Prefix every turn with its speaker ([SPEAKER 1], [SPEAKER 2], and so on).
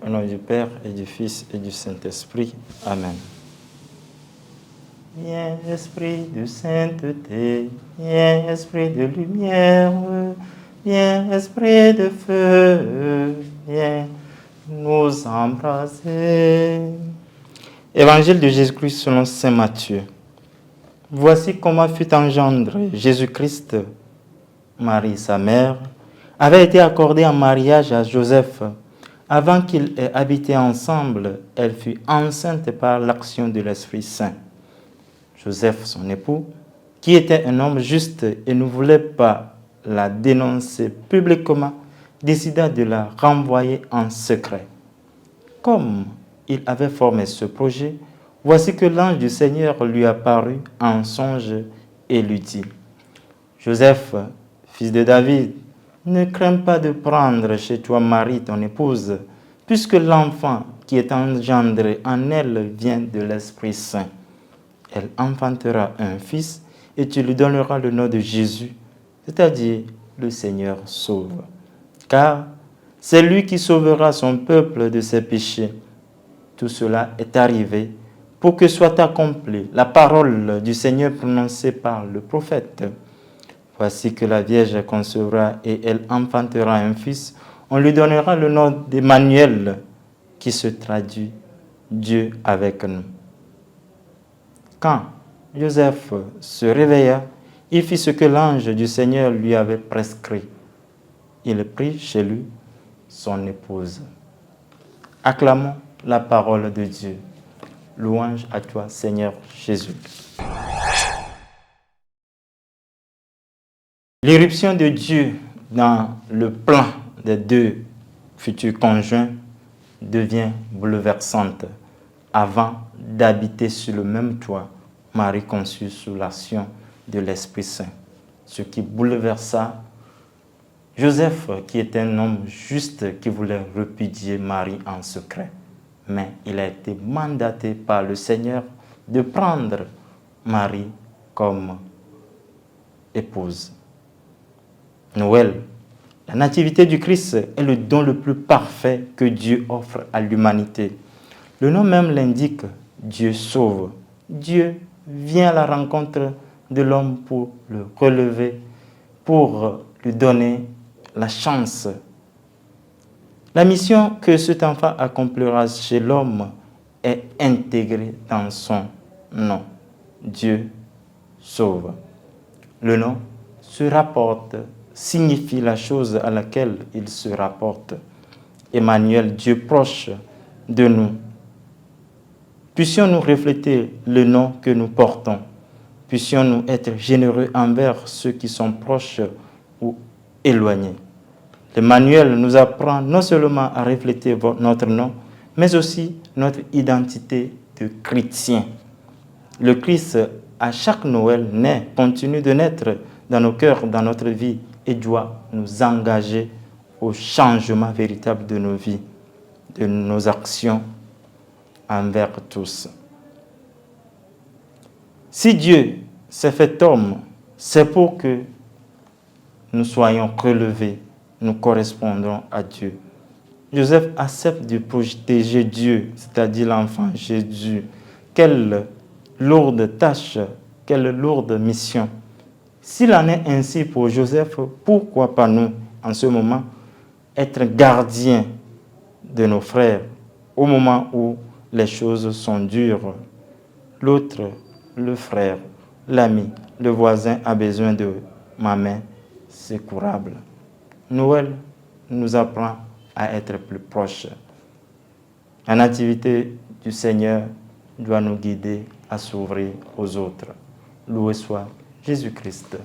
[SPEAKER 1] Au nom du Père et du Fils et du Saint-Esprit. Amen. Viens, Esprit de sainteté, viens, Esprit de lumière, viens, Esprit de feu, viens nous embrasser. Évangile de Jésus-Christ selon saint Matthieu. Voici comment fut engendré Jésus-Christ. Marie, sa mère, avait été accordée en mariage à Joseph. Avant qu'ils aient habité ensemble, elle fut enceinte par l'action de l'Esprit Saint. Joseph, son époux, qui était un homme juste et ne voulait pas la dénoncer publiquement, décida de la renvoyer en secret. Comme il avait formé ce projet, voici que l'ange du Seigneur lui apparut en songe et lui dit : « Joseph, fils de David, ne crains pas de prendre chez toi Marie, ton épouse, puisque l'enfant qui est engendré en elle vient de l'Esprit Saint. Elle enfantera un fils et tu lui donneras le nom de Jésus, c'est-à-dire le Seigneur sauve. Car c'est lui qui sauvera son peuple de ses péchés. Tout cela est arrivé pour que soit accomplie la parole du Seigneur prononcée par le prophète. Voici que la Vierge concevra et elle enfantera un fils. On lui donnera le nom d'Emmanuel, qui se traduit Dieu avec nous. Quand Joseph se réveilla, il fit ce que l'ange du Seigneur lui avait prescrit. Il prit chez lui son épouse. Acclamons la parole de Dieu. Louange à toi, Seigneur Jésus. L'irruption de Dieu dans le plan des deux futurs conjoints devient bouleversante. Avant d'habiter sur le même toit, Marie conçut sous l'action de l'Esprit Saint, ce qui bouleversa Joseph, qui était un homme juste qui voulait répudier Marie en secret. Mais il a été mandaté par le Seigneur de prendre Marie comme épouse. Noël, la nativité du Christ est le don le plus parfait que Dieu offre à l'humanité. Le nom même l'indique, Dieu sauve. Dieu vient à la rencontre de l'homme pour le relever, pour lui donner la chance. La mission que cet enfant accomplira chez l'homme est intégrée dans son nom. Dieu sauve. Le nom se rapporte, signifie la chose à laquelle il se rapporte. Emmanuel, Dieu proche de nous. Puissions-nous refléter le nom que nous portons. Puissions-nous être généreux envers ceux qui sont proches ou éloignés. Emmanuel nous apprend non seulement à refléter notre nom, mais aussi notre identité de chrétien. Le Christ, à chaque Noël, naît, continue de naître dans nos cœurs, dans notre vie, et doit nous engager au changement véritable de nos vies, de nos actions envers tous. Si Dieu s'est fait homme, c'est pour que nous soyons relevés, nous correspondons à Dieu. Joseph accepte de protéger Dieu, c'est-à-dire l'enfant Jésus. Quelle lourde tâche, quelle lourde mission. S'il en est ainsi pour Joseph, pourquoi pas nous, en ce moment, être gardiens de nos frères au moment où les choses sont dures. L'autre, le frère, l'ami, le voisin a besoin de ma main secourable. Noël nous apprend à être plus proches. La nativité du Seigneur doit nous guider à s'ouvrir aux autres. Loué soit Jésus-Christ.